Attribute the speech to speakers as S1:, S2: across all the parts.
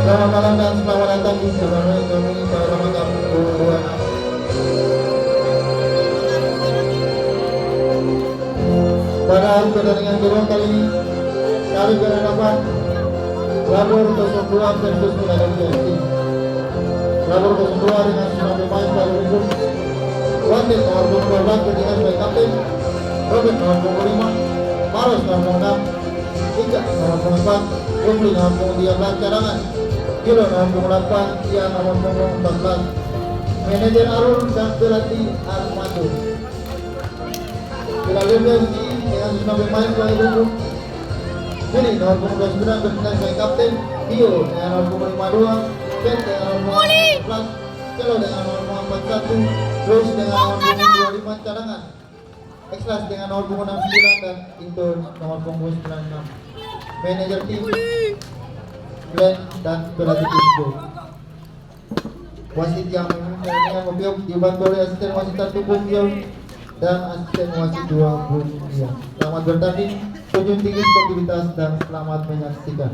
S1: Selamat malam dan selamat datang di turnamen kami pada Ramadan 2026. Pada pertandingan kedua kali ini, kami berhadapan Labor 02 versus Philadelphia FC. Labor 02 dengan 9 pemain baru umum. Wasit nomor 12 bertindak sebagai kapten, Robert nomor 25, Maros nomor 6, Ika nomor 4, Rufli nomor 13 cadangan, Kilo nomor 8, Ian nomor 14. Manajer Arul dan pelatih Armando. Philadelphia FC dengan 9 pemain sebagai umum. Billy nomor 29 bertindak sebagai kapten, Dio dengan nomor 52, Ken dengan nomor 14, Celo dengan nomor 41, Rose dengan nomor 25 cadangan, Exlas dengan nomor 69 dan Intur nomor 96. Manajer tim Glenn dan pelatih tim. Wasit yang dengan Mobiok dibantu oleh asisten wasit 1 Bung Yul dan asisten wasit 2 Bung Dia. Selamat bertanding, tunjukkan tinggi sportivitas dan selamat menyaksikan.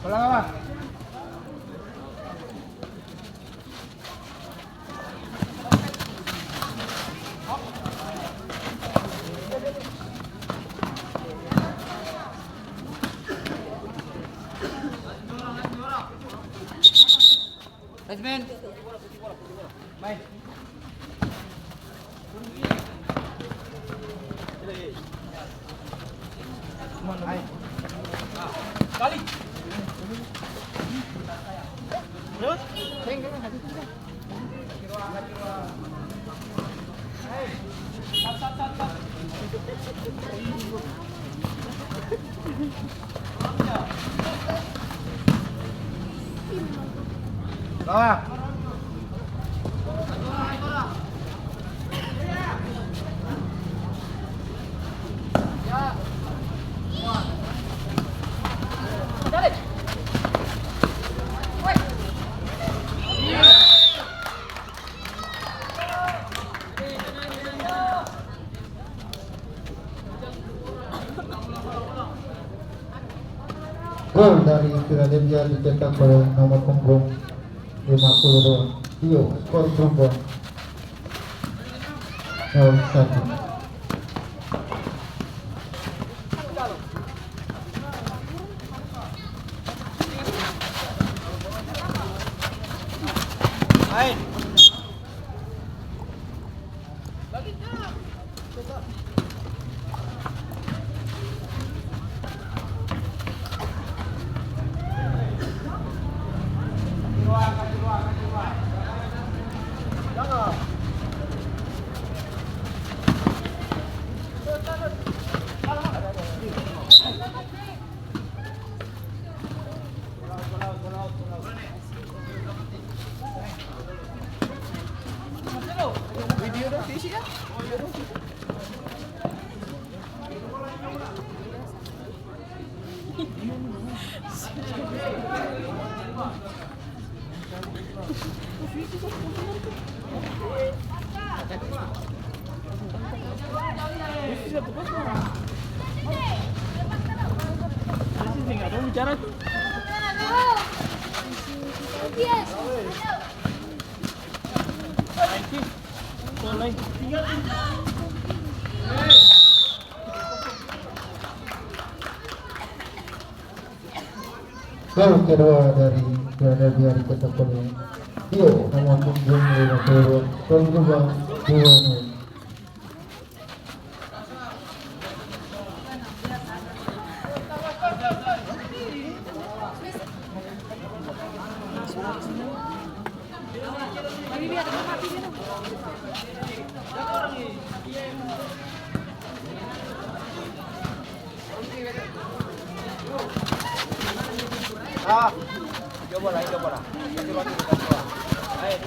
S2: Pulang apa? Basement. Main. Main. Kali. Terus? Bawah.
S1: Gol dari Philadelphia dicetak oleh nomor punggung 52 Tio, skor berubah 0-1.
S2: Main. Video dong, isi kan? Nggak tahu bicara.
S1: Gol kedua dari Philadelphia dicetak oleh Tio, nomor punggung 52, skor berubah 2-0.
S2: Coba lah. Kasih waktu, kasih waktu. Main.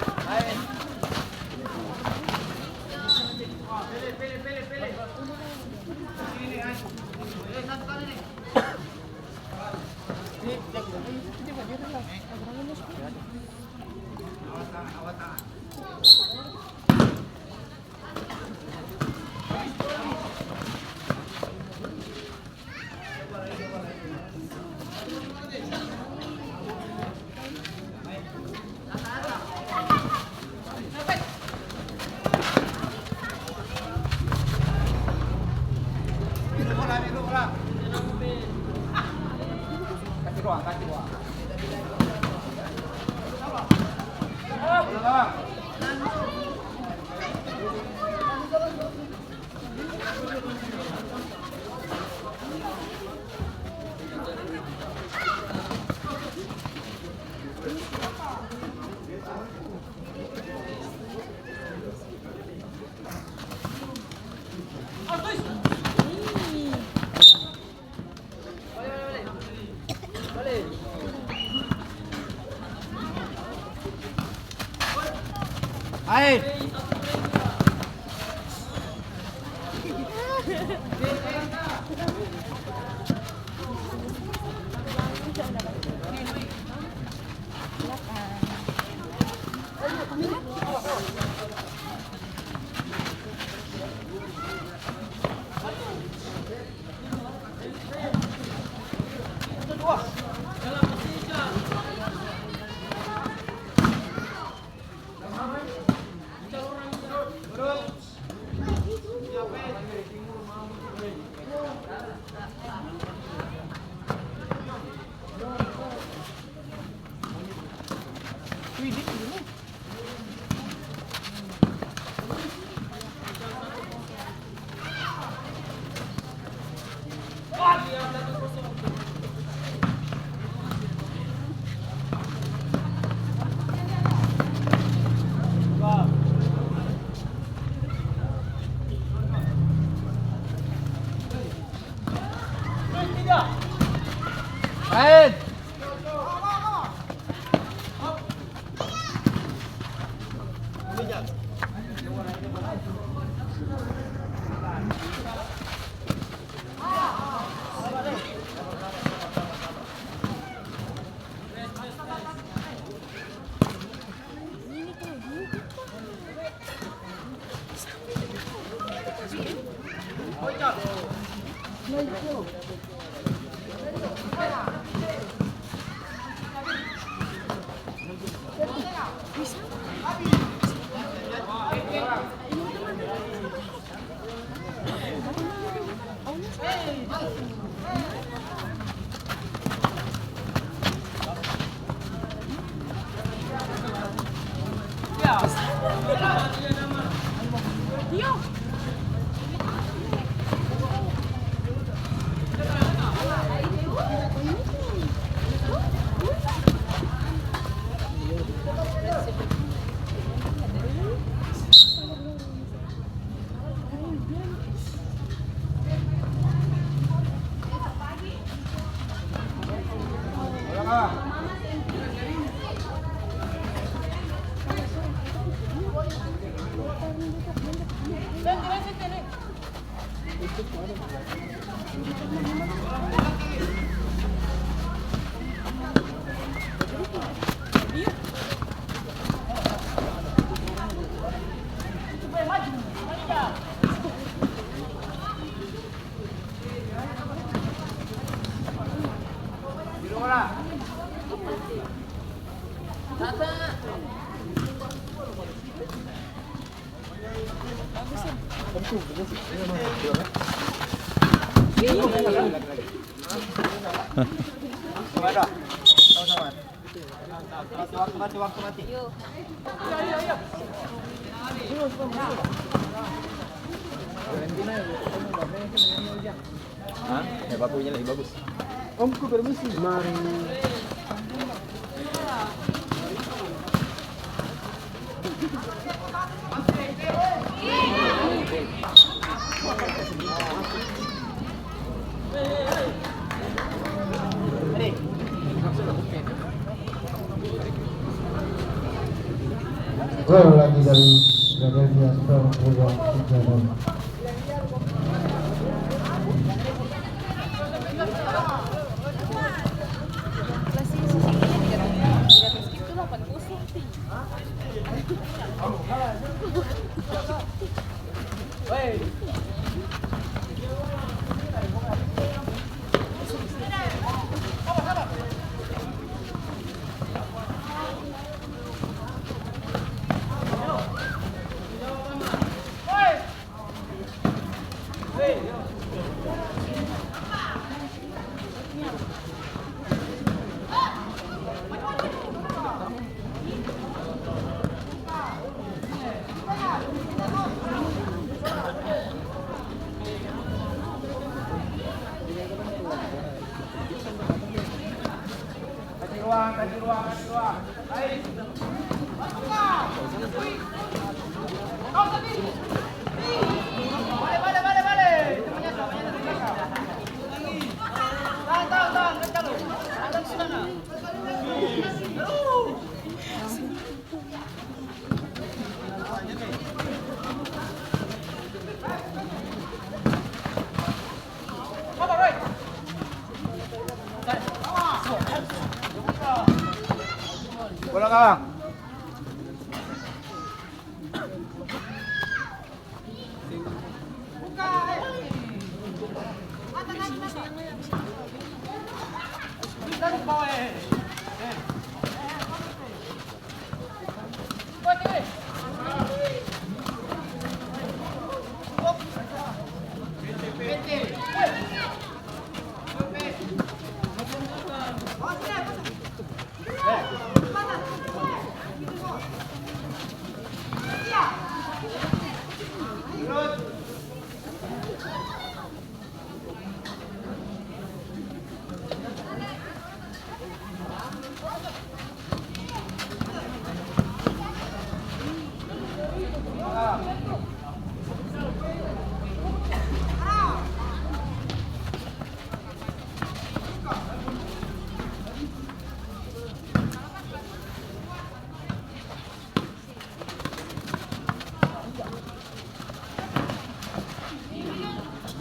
S2: Hai. Hai. Waktu mati. Yuk. Hah? Ya bakunya lebih bagus. Omku permisi. Mari.
S1: Gol lagi dari Philadelphia Storm peluang 3-0.
S2: ah.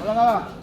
S2: Bola bawah.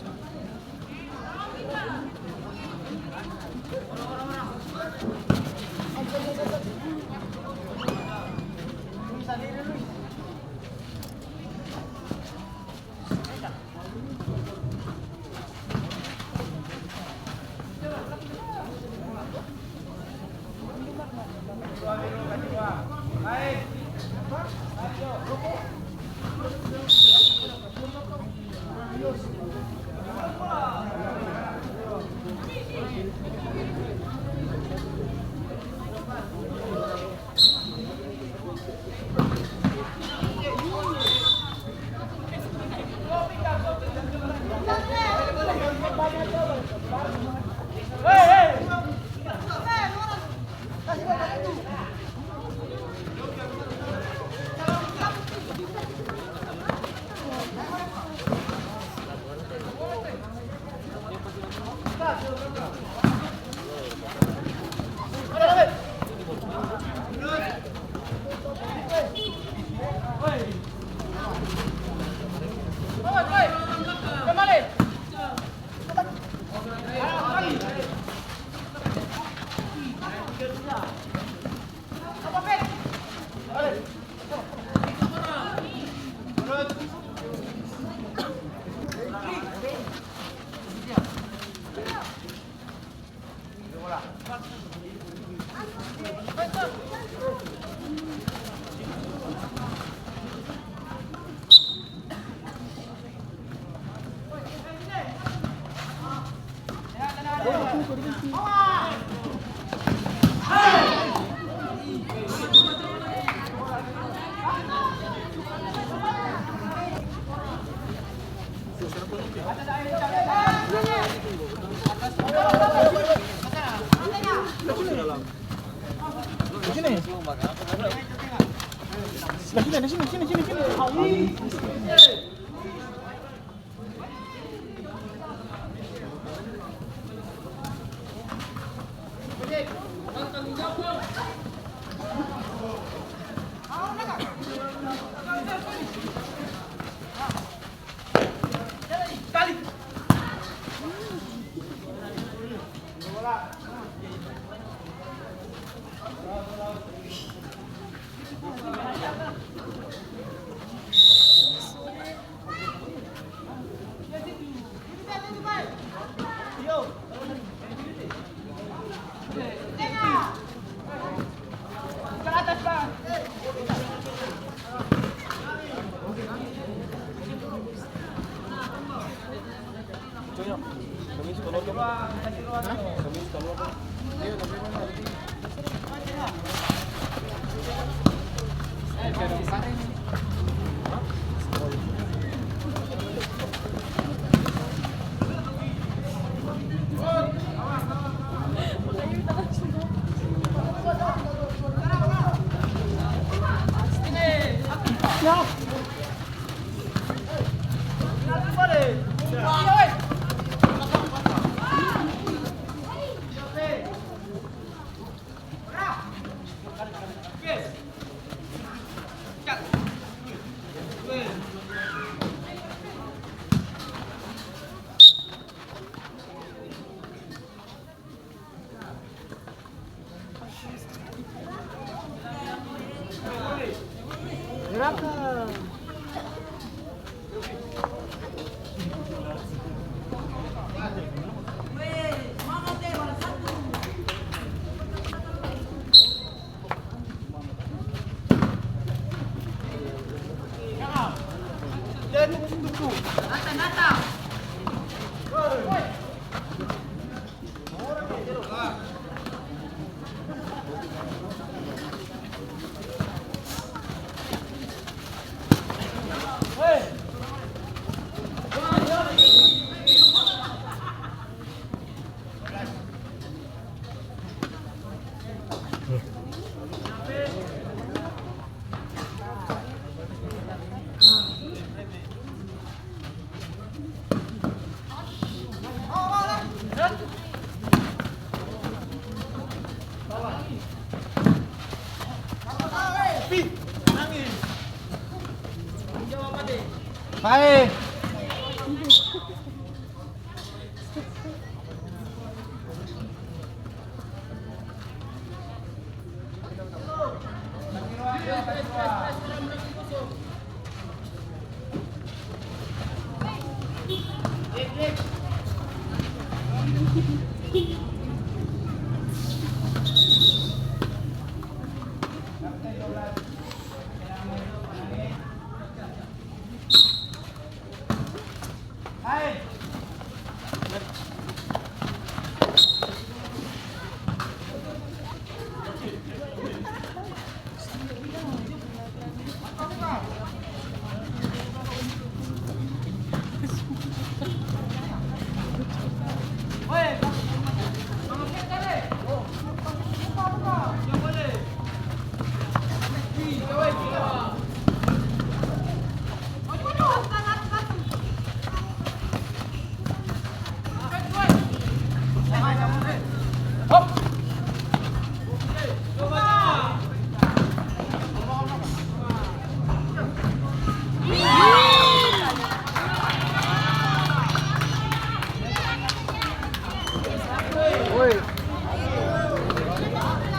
S2: Hai.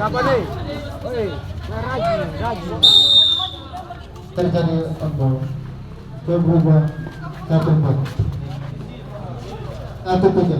S2: Siapa nih? Woi, Raji.
S1: Terjadi ambon berubah 1-4 1-3.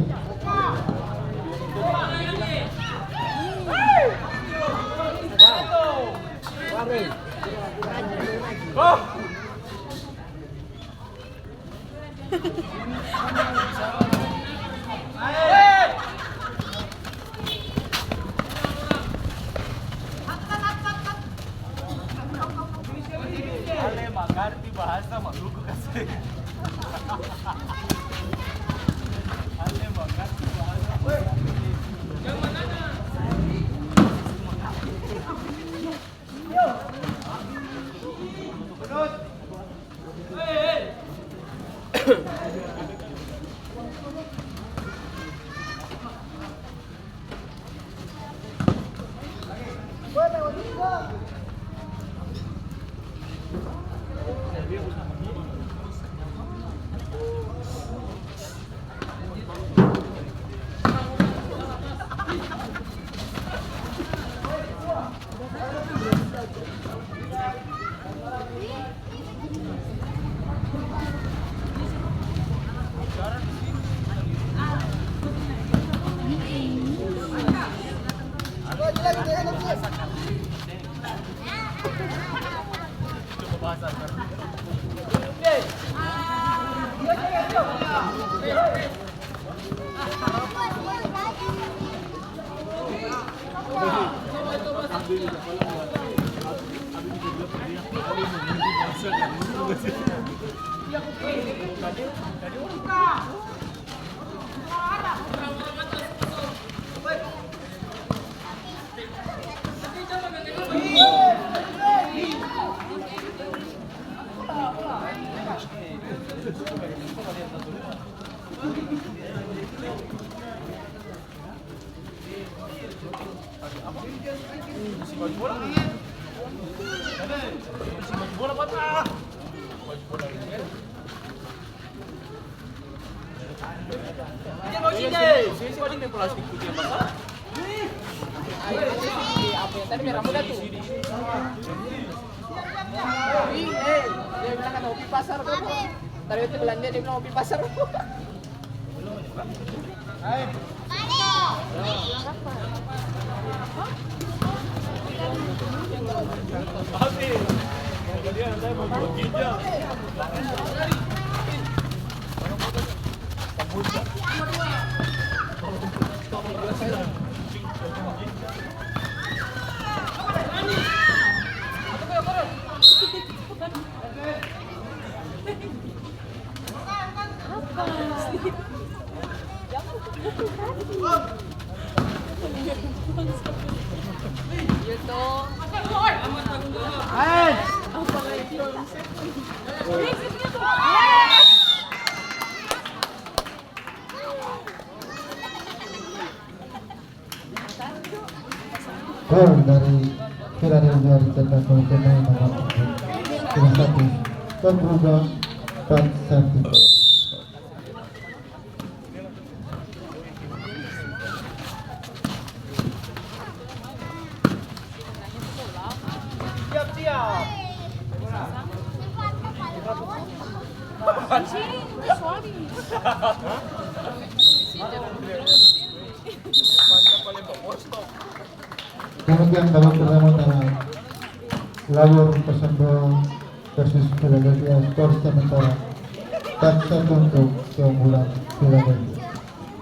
S2: Ale mengerti bahasa Maluku kasih. Ale mengerti bahasa Maluku. Yang mana? Yo. Penut. Hei.
S3: Tadi merah muda tuh.
S2: pasar ko po. Tari ito belanja di bilang mobil pasar ko. Ay.
S1: Gol dari Philadelphia dicetak oleh pemain nomor 1 dan berubah 4-1.
S2: Siap.
S1: Kemudian babak pertama antara Labor 02 versus Philadelphia, skor sementara 4-1 untuk keunggulan Philadelphia.